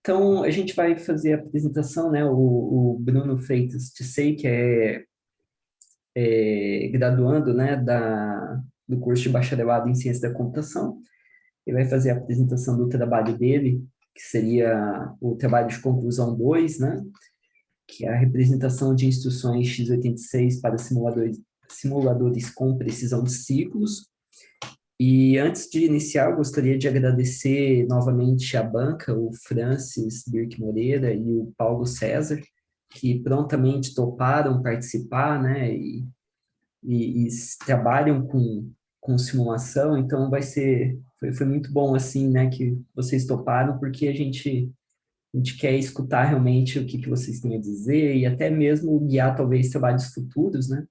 Então, a gente vai fazer a apresentação, né? O Bruno Freitas Tissei, que é graduando, né, do curso de bacharelado em Ciência da Computação. Ele vai fazer a apresentação do trabalho dele, que seria o trabalho de conclusão 2, né? Que é a representação de instruções x86 para simuladores com precisão de ciclos. E antes de iniciar, eu gostaria de agradecer novamente a banca, o Francis Birk Moreira e o Paulo César, que prontamente toparam participar, né, e trabalham com simulação, então foi muito bom, assim, né, que vocês toparam, porque a gente quer escutar realmente o que vocês têm a dizer e até mesmo guiar, talvez, trabalhos futuros, né,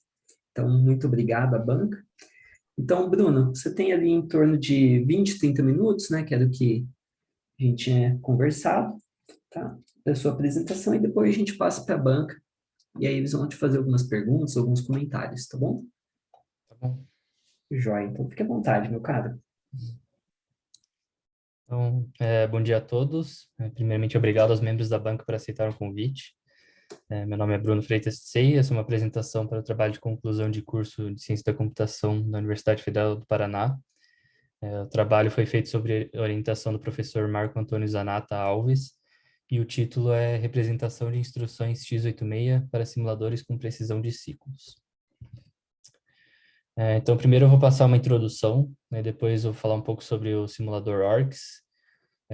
então, muito obrigado à banca. Então, Bruno, você tem ali em torno de 20, 30 minutos, né, que era o que a gente tinha conversado, tá? Da sua apresentação, e depois a gente passa para a banca, e aí eles vão te fazer algumas perguntas, alguns comentários, tá bom? Tá bom. Joia, então fique à vontade, meu cara. Então, bom dia a todos. Primeiramente, obrigado aos membros da banca por aceitar o convite. Meu nome é Bruno Freitas Tsei, essa é uma apresentação para o trabalho de conclusão de curso de Ciência da Computação da Universidade Federal do Paraná. O trabalho foi feito sobre orientação do professor Marco Antônio Zanata Alves, e o título é Representação de Instruções x86 para Simuladores com Precisão de Ciclos. Então, primeiro eu vou passar uma introdução, né, depois eu vou falar um pouco sobre o simulador ORCS,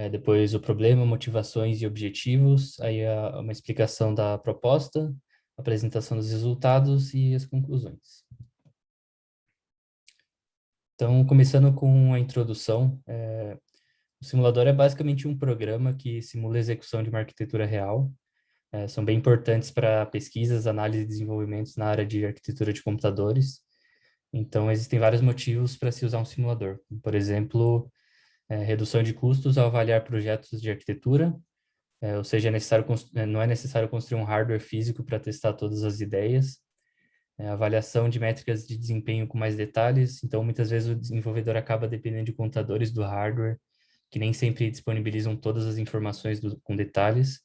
depois o problema, motivações e objetivos, aí uma explicação da proposta, apresentação dos resultados e as conclusões. Então, começando com a introdução, o simulador é basicamente um programa que simula a execução de uma arquitetura real. São bem importantes para pesquisas, análise e desenvolvimentos na área de arquitetura de computadores. Então, existem vários motivos para se usar um simulador. Por exemplo, redução de custos ao avaliar projetos de arquitetura, ou seja, não é necessário construir um hardware físico para testar todas as ideias. Avaliação de métricas de desempenho com mais detalhes, então muitas vezes o desenvolvedor acaba dependendo de contadores do hardware, que nem sempre disponibilizam todas as informações com detalhes.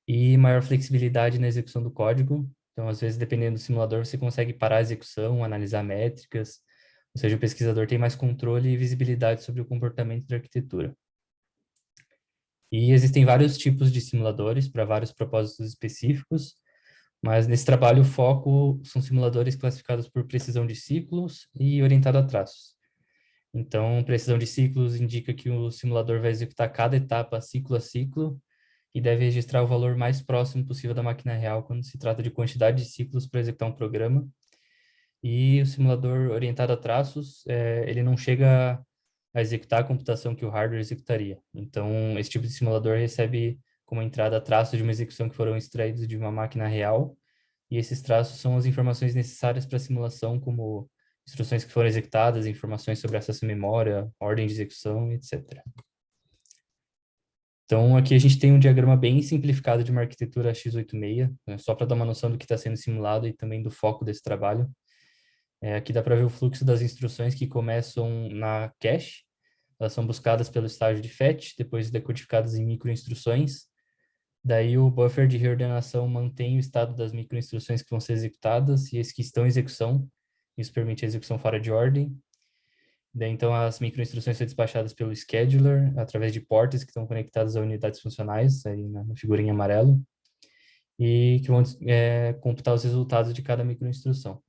E maior flexibilidade na execução do código, então às vezes dependendo do simulador você consegue parar a execução, analisar métricas, ou seja, o pesquisador tem mais controle e visibilidade sobre o comportamento da arquitetura. E existem vários tipos de simuladores para vários propósitos específicos, mas nesse trabalho o foco são simuladores classificados por precisão de ciclos e orientado a traços. Então, precisão de ciclos indica que o simulador vai executar cada etapa ciclo a ciclo e deve registrar o valor mais próximo possível da máquina real quando se trata de quantidade de ciclos para executar um programa. E o simulador orientado a traços, ele não chega a executar a computação que o hardware executaria. Então, esse tipo de simulador recebe como entrada traços de uma execução que foram extraídos de uma máquina real, e esses traços são as informações necessárias para a simulação, como instruções que foram executadas, informações sobre acesso à memória, ordem de execução, etc. Então, aqui a gente tem um diagrama bem simplificado de uma arquitetura x86, né, só para dar uma noção do que está sendo simulado e também do foco desse trabalho. Aqui dá para ver o fluxo das instruções que começam na cache. Elas são buscadas pelo estágio de fetch, depois decodificadas em microinstruções. Daí o buffer de reordenação mantém o estado das microinstruções que vão ser executadas e as que estão em execução. Isso permite a execução fora de ordem. Daí, então, as microinstruções são despachadas pelo scheduler, através de portas que estão conectadas a unidades funcionais, aí na figurinha amarelo, e que vão computar os resultados de cada microinstrução.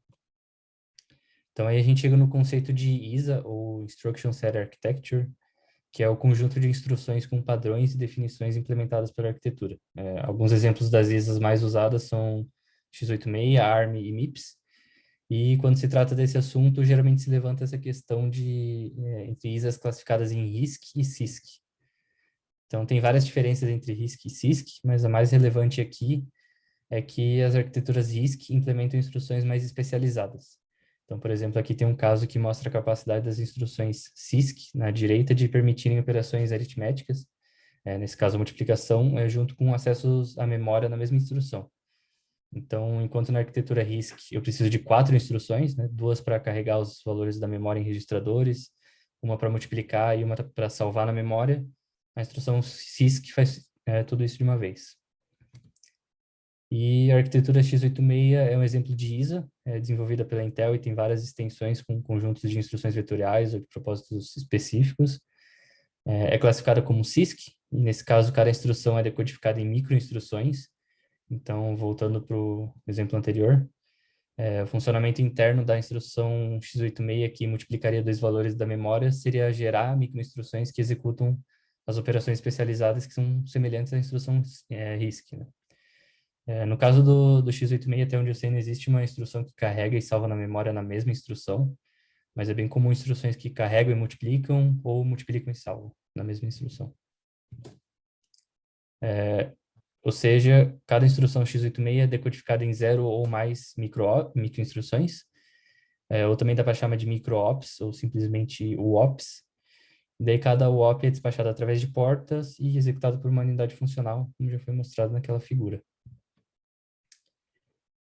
Então, aí a gente chega no conceito de ISA, ou Instruction Set Architecture, que é o conjunto de instruções com padrões e definições implementadas pela arquitetura. Alguns exemplos das ISAs mais usadas são x86, ARM e MIPS. E quando se trata desse assunto, geralmente se levanta essa questão entre ISAs classificadas em RISC e CISC. Então, tem várias diferenças entre RISC e CISC, mas a mais relevante aqui é que as arquiteturas RISC implementam instruções mais especializadas. Então, por exemplo, aqui tem um caso que mostra a capacidade das instruções CISC na direita de permitirem operações aritméticas, nesse caso a multiplicação, junto com acessos à memória na mesma instrução. Então, enquanto na arquitetura RISC eu preciso de 4 instruções, né, 2 para carregar os valores da memória em registradores, uma para multiplicar e uma para salvar na memória, a instrução CISC tudo isso de uma vez. E a arquitetura x86 é um exemplo de ISA, desenvolvida pela Intel e tem várias extensões com conjuntos de instruções vetoriais ou de propósitos específicos. É classificada como CISC, e nesse caso cada instrução é decodificada em microinstruções. Então, voltando para o exemplo anterior, o funcionamento interno da instrução x86 que multiplicaria dois valores da memória seria gerar microinstruções que executam as operações especializadas que são semelhantes à instrução RISC, né? No caso do x86, até onde eu sei, não existe uma instrução que carrega e salva na memória na mesma instrução, mas é bem comum instruções que carregam e multiplicam ou multiplicam e salvam na mesma instrução. Ou seja, cada instrução x86 é decodificada em 0 ou mais microinstruções, ou também dá para chamar de micro-ops, ou simplesmente UOPs. Daí cada UOP é despachado através de portas e executado por uma unidade funcional, como já foi mostrado naquela figura.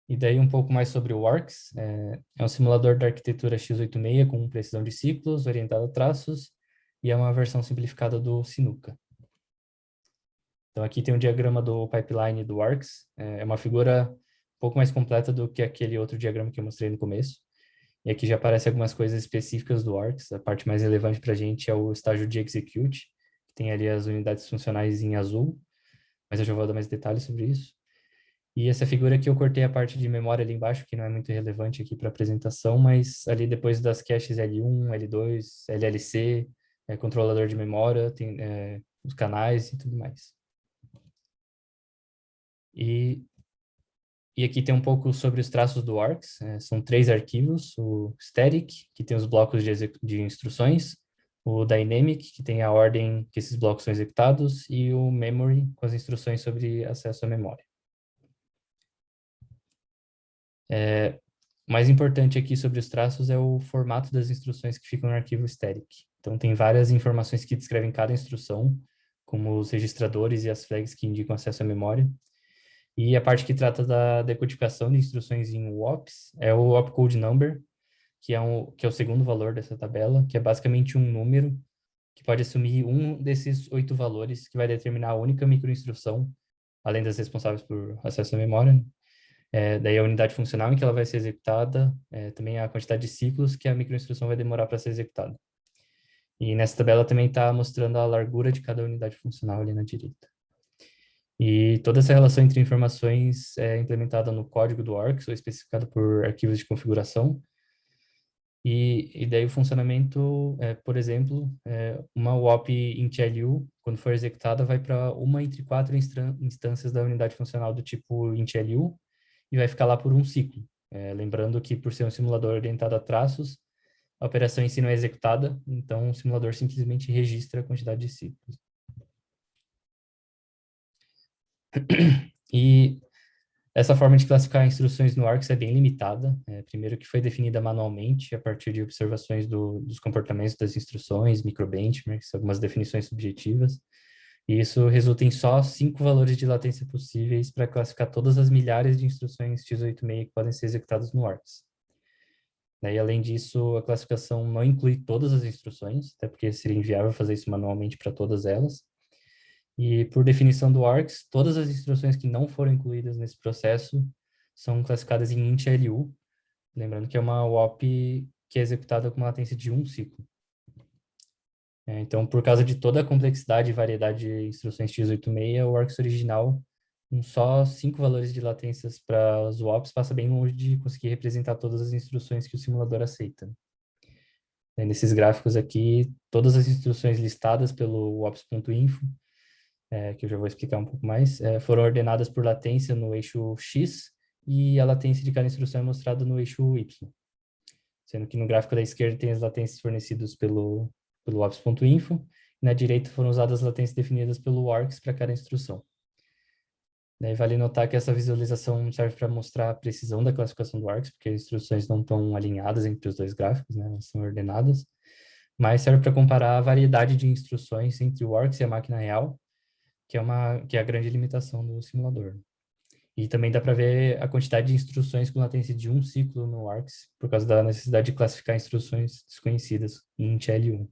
E daí um pouco mais sobre o WARCS. É um simulador da arquitetura x86 com precisão de ciclos, orientado a traços, e é uma versão simplificada do Sinuca. Então aqui tem um diagrama do pipeline do WARCS. É uma figura um pouco mais completa do que aquele outro diagrama que eu mostrei no começo. E aqui já aparecem algumas coisas específicas do WARCS. A parte mais relevante para a gente é o estágio de execute, que tem ali as unidades funcionais em azul, mas eu já vou dar mais detalhes sobre isso. E essa figura aqui eu cortei a parte de memória ali embaixo, que não é muito relevante aqui para a apresentação, mas ali depois das caches L1, L2, LLC, controlador de memória, tem os canais e tudo mais. E aqui tem um pouco sobre os traços do ARCS. São 3 arquivos: o static, que tem os blocos de instruções, o dynamic, que tem a ordem que esses blocos são executados, e o memory, com as instruções sobre acesso à memória. O mais importante aqui sobre os traços é o formato das instruções que ficam no arquivo static. Então, tem várias informações que descrevem cada instrução, como os registradores e as flags que indicam acesso à memória. E a parte que trata da decodificação de instruções em WOPs é o opcode number, que é o segundo valor dessa tabela, que é basicamente um número que pode assumir um desses 8 valores, que vai determinar a única microinstrução, além das responsáveis por acesso à memória, né? Daí a unidade funcional em que ela vai ser executada, também a quantidade de ciclos que a microinstrução vai demorar para ser executada. E nessa tabela também está mostrando a largura de cada unidade funcional ali na direita. E toda essa relação entre informações é implementada no código do ARCS ou especificada por arquivos de configuração. E daí o funcionamento, por exemplo, uma WOP int LU, quando for executada, vai para uma entre 4 instâncias da unidade funcional do tipo int LU e vai ficar lá por um ciclo. Lembrando que, por ser um simulador orientado a traços, a operação em si não é executada, então o simulador simplesmente registra a quantidade de ciclos. E essa forma de classificar instruções no ARCS é bem limitada. Primeiro que foi definida manualmente a partir de observações dos comportamentos das instruções, microbenchmarks, algumas definições subjetivas. E isso resulta em só 5 valores de latência possíveis para classificar todas as milhares de instruções x86 que podem ser executadas no ARCS. E, além disso, a classificação não inclui todas as instruções, até porque seria inviável fazer isso manualmente para todas elas. E, por definição do ARCS, todas as instruções que não foram incluídas nesse processo são classificadas em int LU, lembrando que é uma WOP que é executada com uma latência de um ciclo. Então, por causa de toda a complexidade e variedade de instruções x86, o ARCS original, com só 5 valores de latências para os WOPs, passa bem longe de conseguir representar todas as instruções que o simulador aceita. Nesses gráficos aqui, todas as instruções listadas pelo wops.info, que eu já vou explicar um pouco mais, foram ordenadas por latência no eixo X, e a latência de cada instrução é mostrada no eixo Y. Sendo que no gráfico da esquerda tem as latências fornecidas pelo wops.info, e na direita foram usadas as latências definidas pelo ARCS para cada instrução. Daí vale notar que essa visualização serve para mostrar a precisão da classificação do ARCS, porque as instruções não estão alinhadas entre os dois gráficos, né? Elas são ordenadas, mas serve para comparar a variedade de instruções entre o ARCS e a máquina real, que é a grande limitação do simulador. E também dá para ver a quantidade de instruções com latência de um ciclo no ARCS, por causa da necessidade de classificar instruções desconhecidas em int L1.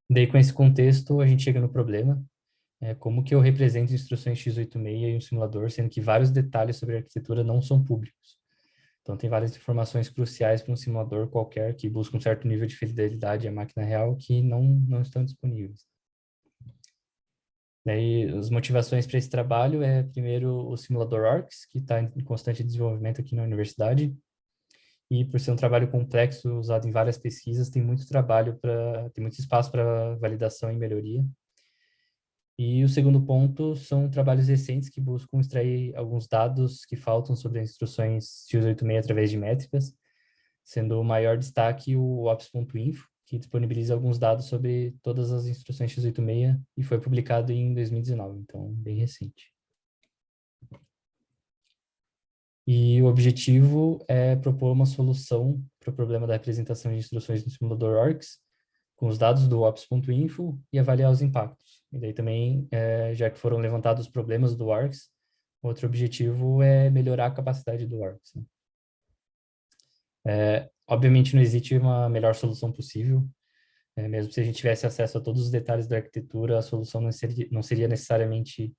Daí, com esse contexto, a gente chega no problema, como que eu represento instruções x86 em um simulador, sendo que vários detalhes sobre a arquitetura não são públicos. Então, tem várias informações cruciais para um simulador qualquer que busca um certo nível de fidelidade à máquina real que não estão disponíveis. Daí, as motivações para esse trabalho primeiro, o simulador ARCS, que está em constante desenvolvimento aqui na universidade, e por ser um trabalho complexo, usado em várias pesquisas, tem muito espaço para validação e melhoria. E o segundo ponto são trabalhos recentes que buscam extrair alguns dados que faltam sobre as instruções x86 através de métricas, sendo o maior destaque o ops.info, que disponibiliza alguns dados sobre todas as instruções x86 e foi publicado em 2019, então bem recente. E o objetivo é propor uma solução para o problema da representação de instruções no simulador ARCS, com os dados do ops.info e avaliar os impactos. E daí também, já que foram levantados os problemas do ARCS, outro objetivo é melhorar a capacidade do ARCS, né? Obviamente não existe uma melhor solução possível, mesmo se a gente tivesse acesso a todos os detalhes da arquitetura, a solução não seria necessariamente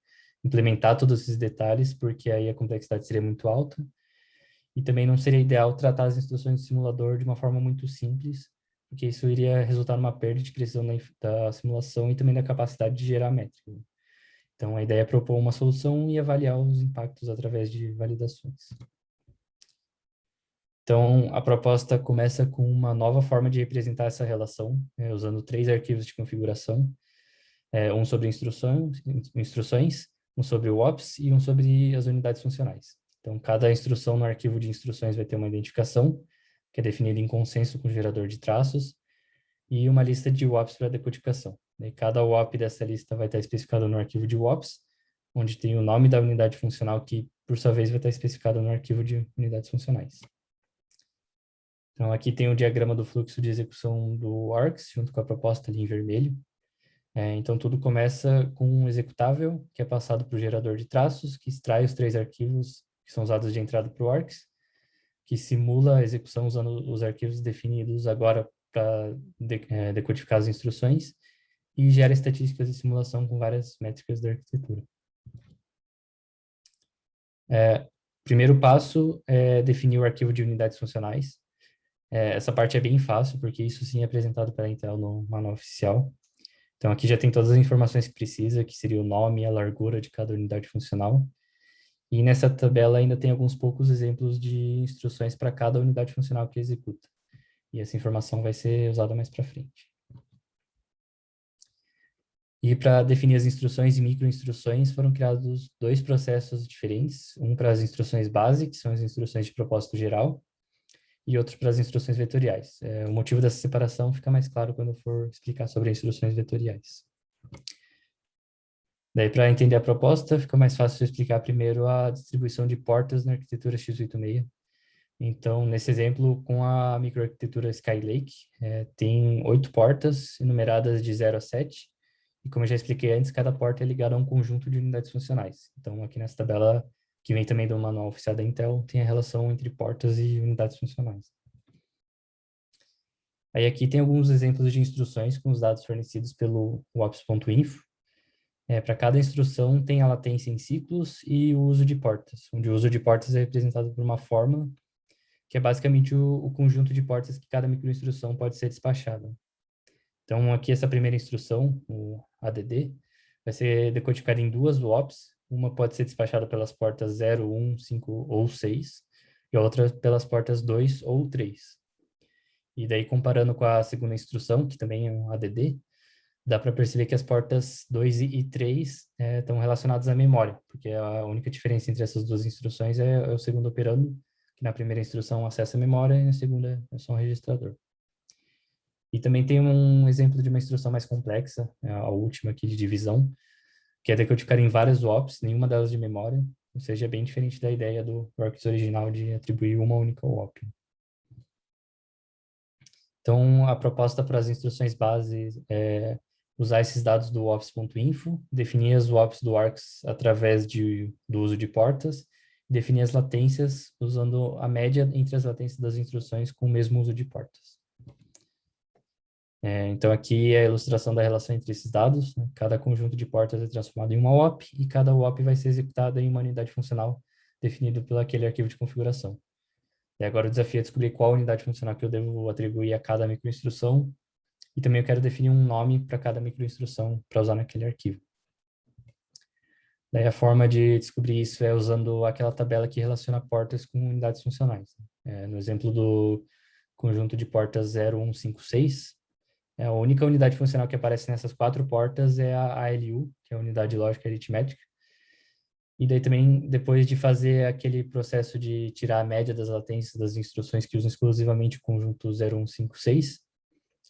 implementar todos esses detalhes, porque aí a complexidade seria muito alta, e também não seria ideal tratar as instruções do simulador de uma forma muito simples, porque isso iria resultar numa perda de precisão da simulação e também da capacidade de gerar métrica. Então, a ideia é propor uma solução e avaliar os impactos através de validações. Então, a proposta começa com uma nova forma de representar essa relação, usando 3 arquivos de configuração, um sobre instruções, um sobre o ops e um sobre as unidades funcionais. Então, cada instrução no arquivo de instruções vai ter uma identificação, que é definida em consenso com o gerador de traços, e uma lista de WOPs para decodificação. E cada WOP dessa lista vai estar especificado no arquivo de WOPs, onde tem o nome da unidade funcional, que, por sua vez, vai estar especificado no arquivo de unidades funcionais. Então, aqui tem o diagrama do fluxo de execução do ARCS, junto com a proposta ali em vermelho. Então, tudo começa com um executável, que é passado para o gerador de traços, que extrai os 3 arquivos que são usados de entrada para o ARCS, que simula a execução usando os arquivos definidos agora para decodificar as instruções, e gera estatísticas de simulação com várias métricas da arquitetura. Primeiro passo é definir o arquivo de unidades funcionais. Essa parte é bem fácil, porque isso sim é apresentado pela Intel no manual oficial. Então, aqui já tem todas as informações que precisa, que seria o nome e a largura de cada unidade funcional. E nessa tabela ainda tem alguns poucos exemplos de instruções para cada unidade funcional que executa. E essa informação vai ser usada mais para frente. E para definir as instruções e microinstruções, foram criados 2 processos diferentes. Um para as instruções base, que são as instruções de propósito geral, e outro para as instruções vetoriais. O motivo dessa separação fica mais claro quando eu for explicar sobre as instruções vetoriais. Daí, para entender a proposta, fica mais fácil eu explicar primeiro a distribuição de portas na arquitetura x86. Então, nesse exemplo, com a microarquitetura Skylake, tem 8 portas enumeradas de 0 a 7, e como eu já expliquei antes, cada porta é ligada a um conjunto de unidades funcionais. Então, aqui nessa tabela, que vem também do manual oficial da Intel, tem a relação entre portas e unidades funcionais. Aí aqui tem alguns exemplos de instruções com os dados fornecidos pelo ops.info. Para cada instrução tem a latência em ciclos e o uso de portas, onde o uso de portas é representado por uma fórmula, que é basicamente o conjunto de portas que cada microinstrução pode ser despachada. Então, aqui essa primeira instrução, o ADD, vai ser decodificada em 2 WOPs. Uma pode ser despachada pelas portas 0, 1, 5 ou 6, e a outra pelas portas 2 ou 3. E daí, comparando com a segunda instrução, que também é um ADD, dá para perceber que as portas 2 e 3 estão relacionadas à memória, porque a única diferença entre essas 2 instruções é o segundo operando, que na primeira instrução acessa a memória e na segunda é só um registrador. E também tem um exemplo de uma instrução mais complexa, a última aqui de divisão, que é decodificar em várias WOPs, nenhuma delas de memória, ou seja, é bem diferente da ideia do ARCS original de atribuir uma única WOP. Então, a proposta para as instruções base é usar esses dados do ops.info, definir as WOPs do ARCS através do uso de portas, definir as latências usando a média entre as latências das instruções com o mesmo uso de portas. Então, aqui é a ilustração da relação entre esses dados, né? Cada conjunto de portas é transformado em uma OP e cada OP vai ser executada em uma unidade funcional definida pelo aquele arquivo de configuração. E agora o desafio é descobrir qual unidade funcional que eu devo atribuir a cada microinstrução e também eu quero definir um nome para cada microinstrução para usar naquele arquivo. Daí a forma de descobrir isso é usando aquela tabela que relaciona portas com unidades funcionais. No exemplo do conjunto de portas 0, 1, 5, 6, a única unidade funcional que aparece nessas 4 portas é a ALU, que é a unidade lógica aritmética. E daí também, depois de fazer aquele processo de tirar a média das latências das instruções que usam exclusivamente o conjunto 0, 1, 5, 6,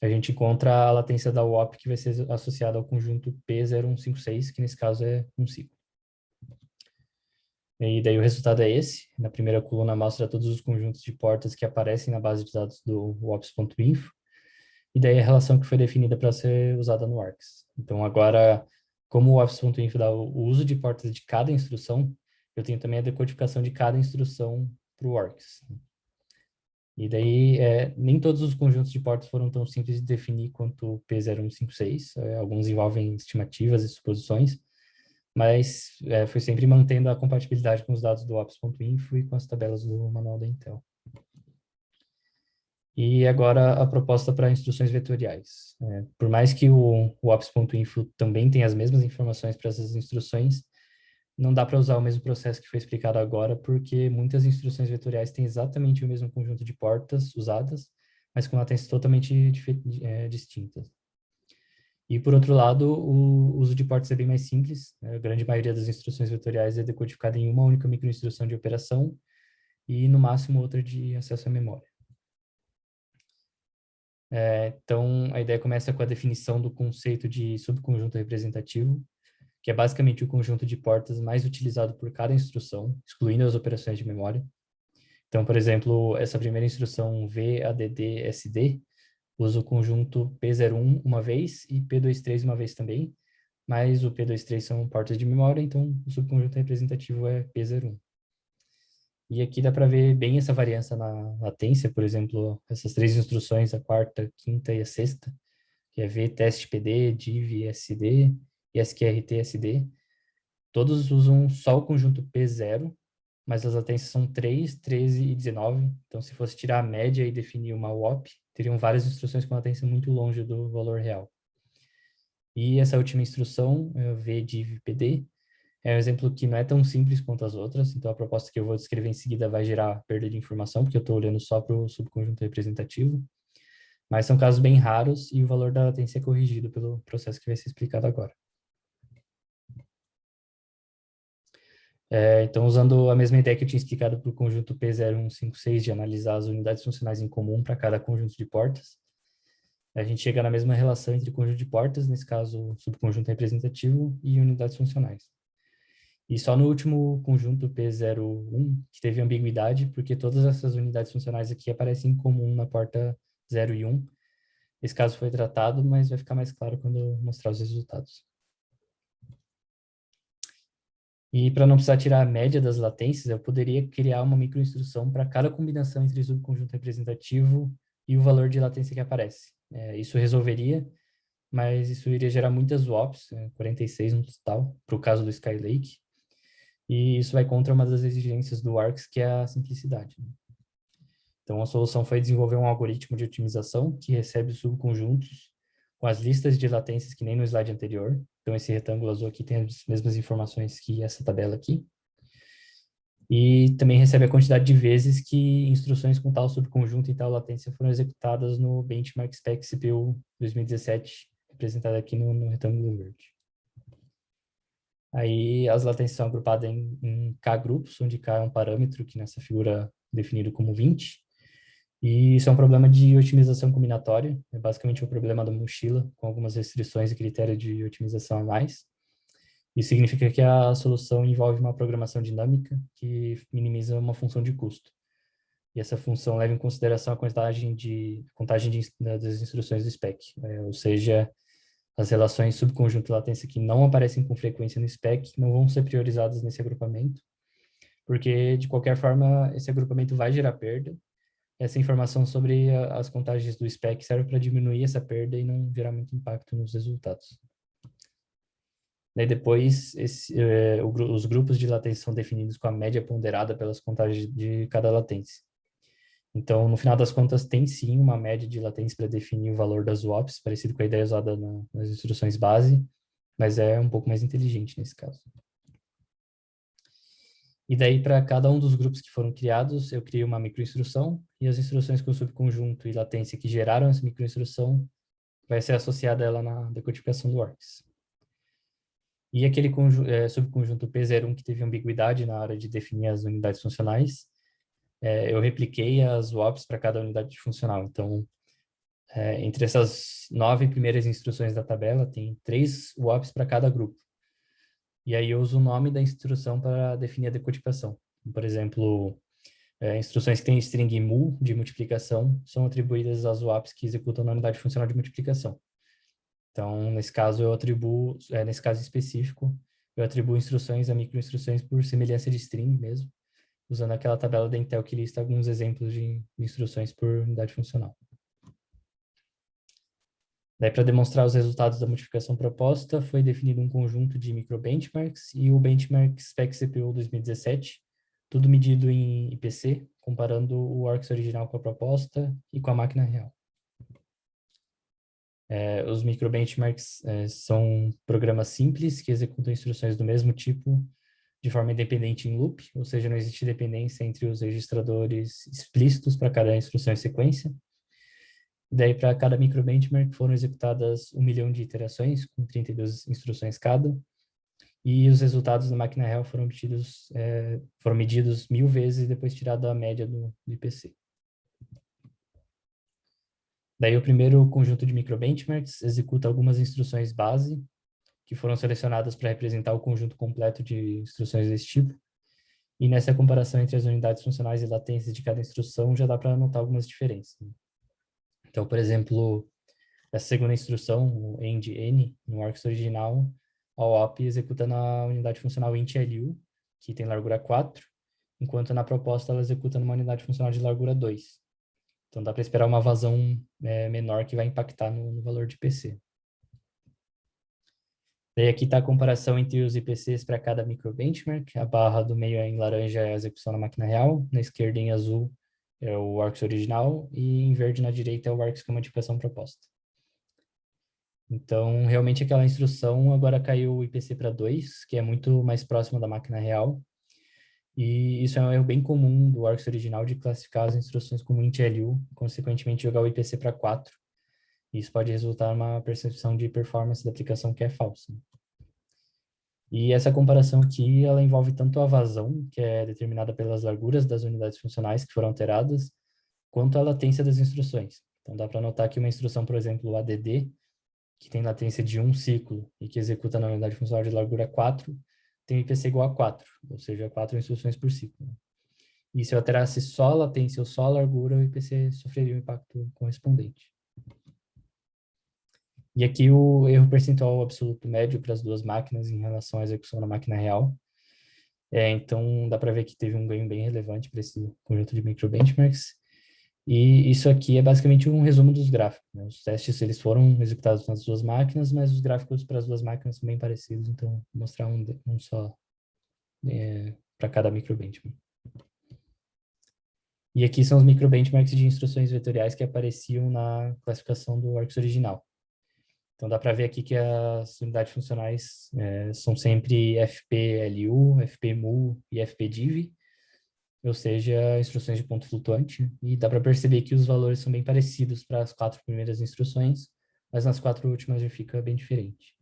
a gente encontra a latência da UOP que vai ser associada ao conjunto P0156, que nesse caso é um ciclo. E daí o resultado é esse. Na primeira coluna mostra todos os conjuntos de portas que aparecem na base de dados do ops.info. E daí a relação que foi definida para ser usada no ARCS. Então agora, como o ops.info dá o uso de portas de cada instrução, eu tenho também a decodificação de cada instrução para o ARCS. E daí, nem todos os conjuntos de portas foram tão simples de definir quanto o P0156. Alguns envolvem estimativas e suposições, mas foi sempre mantendo a compatibilidade com os dados do ops.info e com as tabelas do manual da Intel. E agora a proposta para instruções vetoriais. Por mais que o ops.info também tenha as mesmas informações para essas instruções, não dá para usar o mesmo processo que foi explicado agora, porque muitas instruções vetoriais têm exatamente o mesmo conjunto de portas usadas, mas com latências totalmente distintas. E, por outro lado, o uso de portas é bem mais simples. A grande maioria das instruções vetoriais é decodificada em uma única microinstrução de operação e, no máximo, outra de acesso à memória. Então, a ideia começa com a definição do conceito de subconjunto representativo, que é basicamente o conjunto de portas mais utilizado por cada instrução, excluindo as operações de memória. Então, por exemplo, essa primeira instrução VADD-SD usa o conjunto P01 uma vez e P23 uma vez também, mas o P23 são portas de memória, então o subconjunto representativo é P01. E aqui dá para ver bem essa variância na latência, por exemplo, essas 3 instruções, a quarta, a quinta e a sexta, que é VTestPD, DIV-SD e SQRT-SD, todos usam só o conjunto P0, mas as latências são 3, 13 e 19, então se fosse tirar a média e definir uma WOP, teriam várias instruções com latência muito longe do valor real. E essa última instrução, VDIV-PD, é um exemplo que não é tão simples quanto as outras, então a proposta que eu vou descrever em seguida vai gerar perda de informação, porque eu estou olhando só para o subconjunto representativo, mas são casos bem raros e o valor da latência é corrigido pelo processo que vai ser explicado agora. Então, usando a mesma ideia que eu tinha explicado para o conjunto P0156 de analisar as unidades funcionais em comum para cada conjunto de portas, a gente chega na mesma relação entre conjunto de portas, nesse caso, subconjunto representativo, e unidades funcionais. E só no último conjunto P01 que teve ambiguidade, porque todas essas unidades funcionais aqui aparecem em comum na porta 0 e 1. Esse caso foi tratado, mas vai ficar mais claro quando eu mostrar os resultados. E para não precisar tirar a média das latências, eu poderia criar uma microinstrução para cada combinação entre subconjunto representativo e o valor de latência que aparece. Isso resolveria, mas isso iria gerar muitas WOPs, 46 no total, para o caso do Skylake. E isso vai contra uma das exigências do ARCS, que é a simplicidade. Então, a solução foi desenvolver um algoritmo de otimização que recebe os subconjuntos com as listas de latências que nem no slide anterior. Então, esse retângulo azul aqui tem as mesmas informações que essa tabela aqui. E também recebe a quantidade de vezes que instruções com tal subconjunto e tal latência foram executadas no Benchmark Spec CPU 2017, representado aqui no retângulo verde. Aí as latências são agrupadas em K grupos, onde K é um parâmetro que nessa figura é definido como 20. E isso é um problema de otimização combinatória, é basicamente o problema da mochila, com algumas restrições e critérios de otimização a mais. Isso significa que a solução envolve uma programação dinâmica que minimiza uma função de custo. E essa função leva em consideração a contagem das instruções do spec, ou seja, as relações subconjunto e latência que não aparecem com frequência no spec não vão ser priorizadas nesse agrupamento, porque, de qualquer forma, esse agrupamento vai gerar perda, essa informação sobre as contagens do spec serve para diminuir essa perda e não gerar muito impacto nos resultados. Daí depois, os grupos de latência são definidos com a média ponderada pelas contagens de cada latência. Então, no final das contas, tem sim uma média de latência para definir o valor das swaps, parecido com a ideia usada nas instruções base, mas é um pouco mais inteligente nesse caso. E daí, para cada um dos grupos que foram criados, eu criei uma microinstrução, e as instruções com subconjunto e latência que geraram essa microinstrução vai ser associada a ela na decodificação do works. E aquele subconjunto P01 que teve ambiguidade na hora de definir as unidades funcionais, eu repliquei as swaps para cada unidade funcional. Então, entre essas 9 primeiras instruções da tabela, tem 3 swaps para cada grupo. E aí eu uso o nome da instrução para definir a decodificação. Por exemplo, instruções que têm string mul de multiplicação são atribuídas às swaps que executam na unidade funcional de multiplicação. Então, nesse caso, nesse caso específico, eu atribuo instruções a microinstruções por semelhança de string mesmo, usando aquela tabela da Intel que lista alguns exemplos de instruções por unidade funcional. Daí, para demonstrar os resultados da modificação proposta, foi definido um conjunto de microbenchmarks e o benchmark Spec CPU 2017, tudo medido em IPC, comparando o works original com a proposta e com a máquina real. Os microbenchmarks são programas simples que executam instruções do mesmo tipo de forma independente em loop, ou seja, não existe dependência entre os registradores explícitos para cada instrução em sequência. Daí, para cada microbenchmark, foram executadas 1 milhão de iterações, com 32 instruções cada, e os resultados da máquina real foram medidos 1000 vezes e depois tirado a média do IPC. Daí o primeiro conjunto de microbenchmarks executa algumas instruções base, que foram selecionadas para representar o conjunto completo de instruções desse tipo. E nessa comparação entre as unidades funcionais e latências de cada instrução, já dá para notar algumas diferenças. Então, por exemplo, essa segunda instrução, o end-n, no works original, a OOP executa na unidade funcional int.lu, que tem largura 4, enquanto na proposta ela executa numa unidade funcional de largura 2. Então, dá para esperar uma vazão menor que vai impactar no valor de IPC. Daí aqui está a comparação entre os IPCs para cada microbenchmark. A barra do meio em laranja é a execução na máquina real, na esquerda em azul é o works original e em verde na direita é o works com a modificação proposta. Então, realmente aquela instrução agora caiu o IPC para 2, que é muito mais próximo da máquina real. E isso é um erro bem comum do works original de classificar as instruções como int.lu, consequentemente jogar o IPC para 4. Isso pode resultar numa percepção de performance da aplicação que é falsa. E essa comparação aqui, ela envolve tanto a vazão, que é determinada pelas larguras das unidades funcionais que foram alteradas, quanto a latência das instruções. Então dá para notar que uma instrução, por exemplo, o ADD, que tem latência de 1 ciclo e que executa na unidade funcional de largura 4, tem IPC igual a 4, ou seja, 4 instruções por ciclo. E se eu alterasse só a latência ou só a largura, o IPC sofreria um impacto correspondente. E aqui o erro percentual absoluto médio para as duas máquinas em relação à execução na máquina real. Então, dá para ver que teve um ganho bem relevante para esse conjunto de microbenchmarks. E isso aqui é basicamente um resumo dos gráficos, né? Os testes eles foram executados nas duas máquinas, mas os gráficos para as duas máquinas são bem parecidos, então vou mostrar um só para cada microbenchmark. E aqui são os microbenchmarks de instruções vetoriais que apareciam na classificação do works original. Então, dá para ver aqui que as unidades funcionais são sempre FPLU, FPMul e FPDiv, ou seja, instruções de ponto flutuante. E dá para perceber que os valores são bem parecidos para as 4 primeiras instruções, mas nas 4 últimas já fica bem diferente.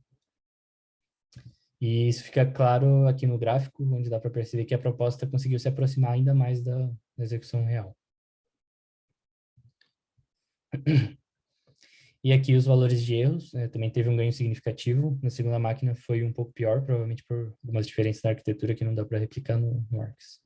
E isso fica claro aqui no gráfico, onde dá para perceber que a proposta conseguiu se aproximar ainda mais da execução real. E aqui os valores de erros, também teve um ganho significativo. Na segunda máquina foi um pouco pior, provavelmente por algumas diferenças na arquitetura que não dá para replicar no Works.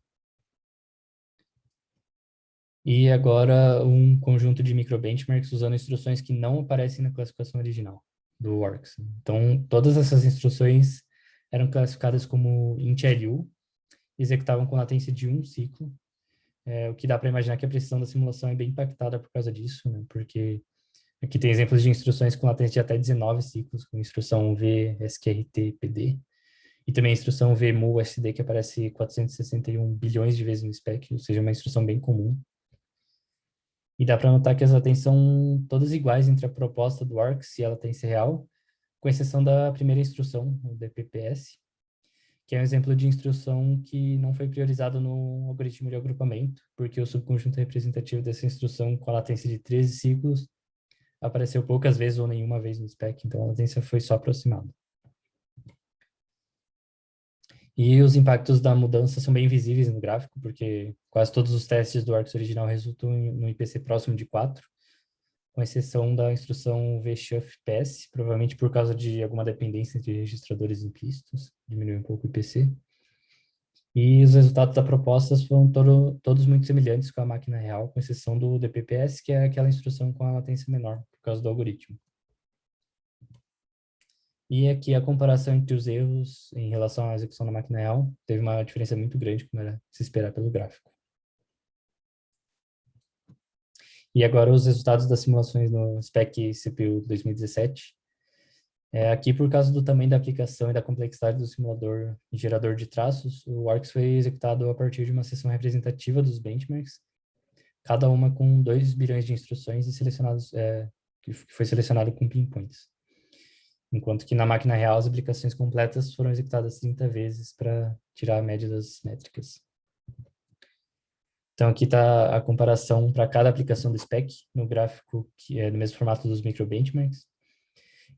E agora um conjunto de microbenchmarks usando instruções que não aparecem na classificação original do Works. Então, todas essas instruções eram classificadas como int.lu, executavam com latência de 1 ciclo, o que dá para imaginar que a precisão da simulação é bem impactada por causa disso, né? Porque aqui tem exemplos de instruções com latência de até 19 ciclos, com instrução VSQRT-PD, e também a instrução VMU-SD, que aparece 461 bilhões de vezes no spec, ou seja, uma instrução bem comum. E dá para notar que as latências são todas iguais entre a proposta do ARCS e a latência real, com exceção da primeira instrução, o DPPS, que é um exemplo de instrução que não foi priorizado no algoritmo de agrupamento, porque o subconjunto representativo dessa instrução com a latência de 13 ciclos apareceu poucas vezes ou nenhuma vez no spec, então a latência foi só aproximada. E os impactos da mudança são bem visíveis no gráfico, porque quase todos os testes do ARCS original resultam no IPC próximo de 4, com exceção da instrução VShuff-PS, provavelmente por causa de alguma dependência entre registradores implícitos, diminuiu um pouco o IPC. E os resultados da proposta foram todos muito semelhantes com a máquina real, com exceção do DPPS, que é aquela instrução com a latência menor, por causa do algoritmo. E aqui a comparação entre os erros em relação à execução da máquina real teve uma diferença muito grande, como era se esperar pelo gráfico. E agora os resultados das simulações no SPEC CPU 2017. Aqui, por causa do tamanho da aplicação e da complexidade do simulador e gerador de traços, o ARCS foi executado a partir de uma seção representativa dos benchmarks, cada uma com 2 bilhões de instruções e que foi selecionado com pinpoints. Enquanto que na máquina real as aplicações completas foram executadas 30 vezes para tirar a média das métricas. Então aqui está a comparação para cada aplicação do spec, no gráfico que é no mesmo formato dos microbenchmarks.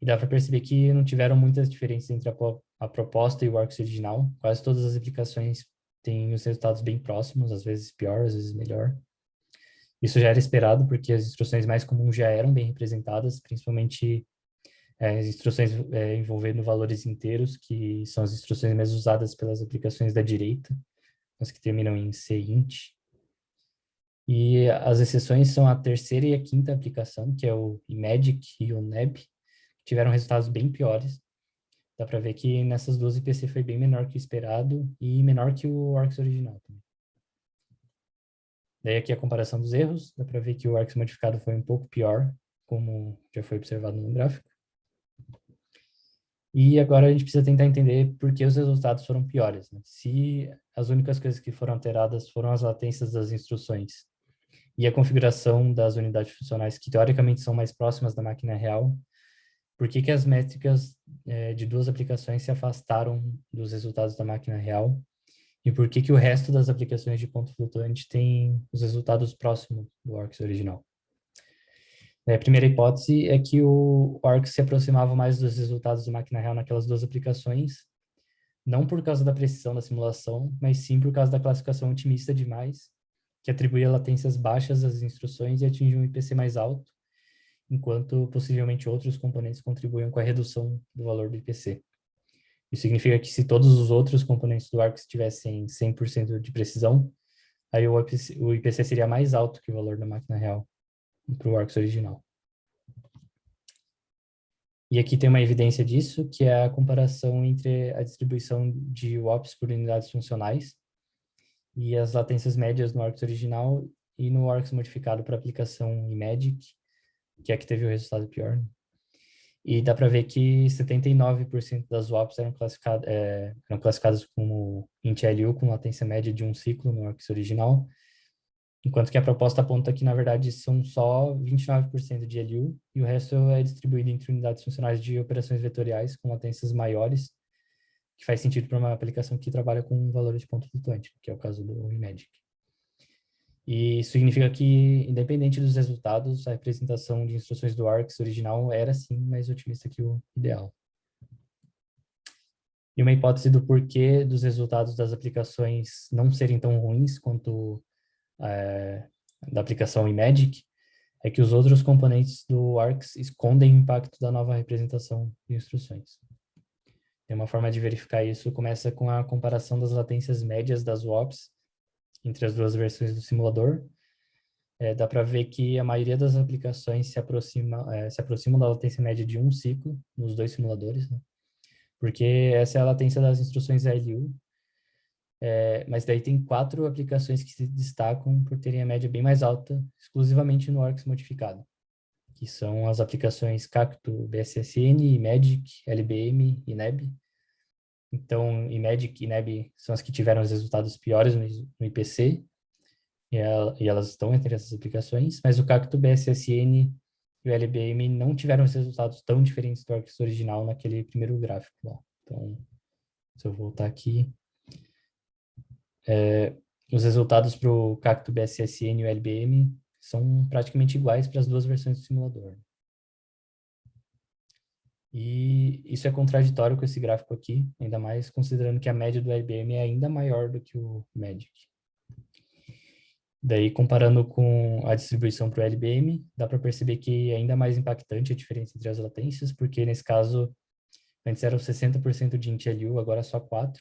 E dá para perceber que não tiveram muitas diferenças entre a proposta e o ARCS original. Quase todas as aplicações têm os resultados bem próximos, às vezes pior, às vezes melhor. Isso já era esperado, porque as instruções mais comuns já eram bem representadas, principalmente as instruções envolvendo valores inteiros, que são as instruções mais usadas pelas aplicações da direita, as que terminam em cint. E as exceções são a terceira e a quinta aplicação, que é o IMagic e o NEB, que tiveram resultados bem piores. Dá para ver que nessas duas o IPC foi bem menor que o esperado e menor que o ARCS original também. Daí aqui a comparação dos erros, dá para ver que o ARCS modificado foi um pouco pior, como já foi observado no gráfico. E agora a gente precisa tentar entender por que os resultados foram piores, né? Se as únicas coisas que foram alteradas foram as latências das instruções e a configuração das unidades funcionais, que teoricamente são mais próximas da máquina real, por que que as métricas de duas aplicações se afastaram dos resultados da máquina real e por que que o resto das aplicações de ponto flutuante tem os resultados próximos do ARCS original. A primeira hipótese é que o ARCS se aproximava mais dos resultados da máquina real naquelas duas aplicações, não por causa da precisão da simulação, mas sim por causa da classificação otimista demais, que atribuía latências baixas às instruções e atingia um IPC mais alto, enquanto possivelmente outros componentes contribuíam com a redução do valor do IPC. Isso significa que se todos os outros componentes do ARCS tivessem 100% de precisão, aí o IPC seria mais alto que o valor da máquina real para o ARCS original. E aqui tem uma evidência disso, que é a comparação entre a distribuição de WOPs por unidades funcionais e as latências médias no ARCS original e no ARCS modificado para aplicação IMagic, que é a que teve o resultado pior, né? E dá para ver que 79% das WAPs eram classificadas como int-LU, com latência média de um ciclo no ARCS original, enquanto que a proposta aponta que, na verdade, são só 29% de LU, e o resto é distribuído entre unidades funcionais de operações vetoriais com latências maiores, que faz sentido para uma aplicação que trabalha com valores de ponto flutuante, que é o caso do IMagic. E isso significa que, independente dos resultados, a representação de instruções do ARCS original era, sim, mais otimista que o ideal. E uma hipótese do porquê dos resultados das aplicações não serem tão ruins quanto da aplicação IMagic é que os outros componentes do ARCS escondem o impacto da nova representação de instruções. Tem uma forma de verificar isso, começa com a comparação das latências médias das WOPs entre as duas versões do simulador. Dá para ver que a maioria das aplicações se aproximam da latência média de um ciclo nos dois simuladores, né? Porque essa é a latência das instruções ALU, Mas daí tem 4 aplicações que se destacam por terem a média bem mais alta, exclusivamente no Orcs modificado, que são as aplicações Cacto, BSSN, Magic, LBM e NEB. Então, Magic e NEB são as que tiveram os resultados piores no IPC, e elas estão entre essas aplicações, mas o Cacto, BSSN e o LBM não tiveram os resultados tão diferentes do Orcs original naquele primeiro gráfico lá. Então, se eu voltar aqui, os resultados para o Cacto, BSSN e o LBM são praticamente iguais para as duas versões do simulador. E isso é contraditório com esse gráfico aqui, ainda mais considerando que a média do LBM é ainda maior do que o Magic. Daí, comparando com a distribuição para o LBM, dá para perceber que é ainda mais impactante a diferença entre as latências, porque nesse caso, antes era 60% de int LU, agora só 4%.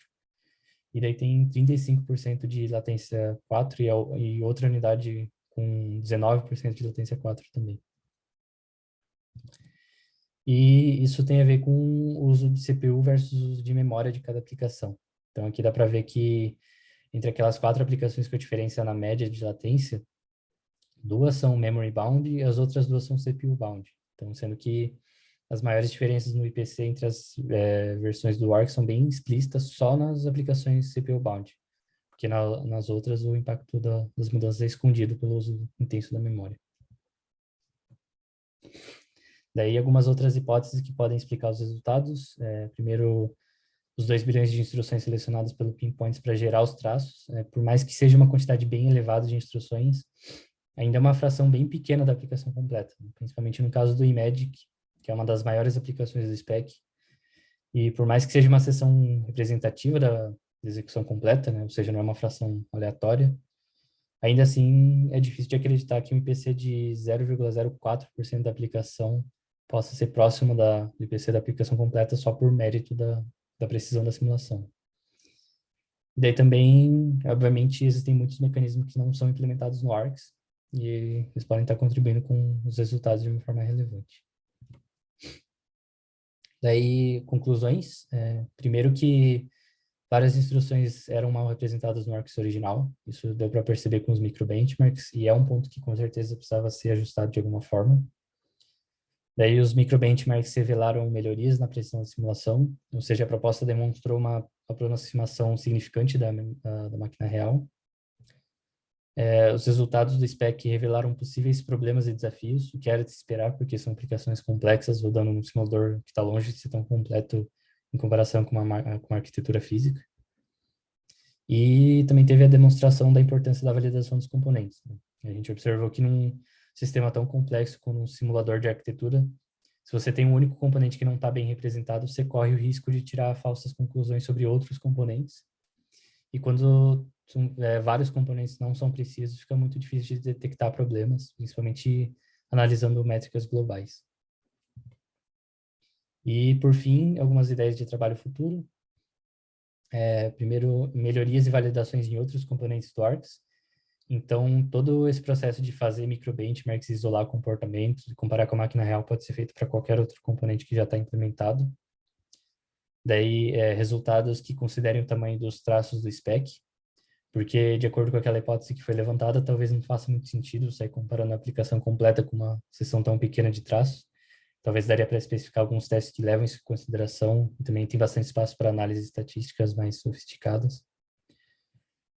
E daí tem 35% de latência 4 e outra unidade com 19% de latência 4 também. E isso tem a ver com o uso de CPU versus o uso de memória de cada aplicação. Então aqui dá para ver que entre aquelas 4 aplicações com a diferença na média de latência, 2 são memory bound e as outras 2 são CPU bound. Então, sendo que as maiores diferenças no IPC entre as versões do Arc são bem explícitas só nas aplicações CPU bound, porque nas outras o impacto das mudanças é escondido pelo uso intenso da memória. Daí algumas outras hipóteses que podem explicar os resultados. Primeiro, os 2 bilhões de instruções selecionadas pelo Pinpoints para gerar os traços. Por mais que seja uma quantidade bem elevada de instruções, ainda é uma fração bem pequena da aplicação completa, principalmente no caso do eMagic, que é uma das maiores aplicações do spec. E por mais que seja uma seção representativa da execução completa, né, ou seja, não é uma fração aleatória, ainda assim é difícil de acreditar que um IPC de 0,04% da aplicação possa ser próximo do IPC da aplicação completa só por mérito da precisão da simulação. E daí também, obviamente, existem muitos mecanismos que não são implementados no ARCS e eles podem estar contribuindo com os resultados de uma forma relevante. Daí, conclusões. Primeiro que várias instruções eram mal representadas no ARCS original. Isso deu para perceber com os microbenchmarks e é um ponto que com certeza precisava ser ajustado de alguma forma. Daí os microbenchmarks revelaram melhorias na precisão da simulação, ou seja, a proposta demonstrou uma aproximação significante da máquina real. Os resultados do SPEC revelaram possíveis problemas e desafios, o que era de se esperar, porque são aplicações complexas, rodando num simulador que está longe de ser tão completo em comparação com uma arquitetura física. E também teve a demonstração da importância da validação dos componentes, né? A gente observou que num sistema tão complexo como um simulador de arquitetura, se você tem um único componente que não está bem representado, você corre o risco de tirar falsas conclusões sobre outros componentes. E quando vários componentes não são precisos, fica muito difícil de detectar problemas, principalmente analisando métricas globais. E, por fim, algumas ideias de trabalho futuro. Primeiro, melhorias e validações em outros componentes do ARCS. Então, todo esse processo de fazer microbenchmarks, isolar comportamentos e comparar com a máquina real pode ser feito para qualquer outro componente que já está implementado. Daí, resultados que considerem o tamanho dos traços do spec, porque, de acordo com aquela hipótese que foi levantada, talvez não faça muito sentido sair comparando a aplicação completa com uma seção tão pequena de traços. Talvez daria para especificar alguns testes que levam isso em consideração, e também tem bastante espaço para análises estatísticas mais sofisticadas.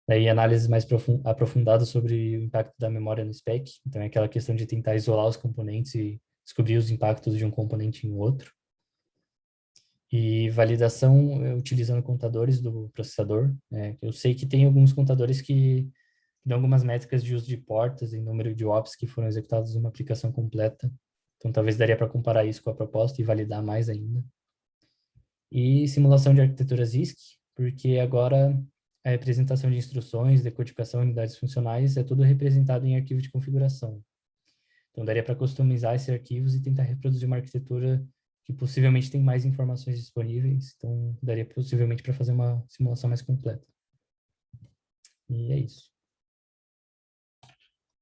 Daí análises mais aprofundadas sobre o impacto da memória no spec, então é aquela questão de tentar isolar os componentes e descobrir os impactos de um componente em outro. E validação utilizando contadores do processador. Eu sei que tem alguns contadores que dão algumas métricas de uso de portas e número de ops que foram executados em uma aplicação completa. Então talvez daria para comparar isso com a proposta e validar mais ainda. E simulação de arquiteturas RISC, porque agora a representação de instruções, decodificação, unidades funcionais, é tudo representado em arquivo de configuração. Então, daria para customizar esses arquivos e tentar reproduzir uma arquitetura que possivelmente tem mais informações disponíveis. Então, daria possivelmente para fazer uma simulação mais completa. E é isso.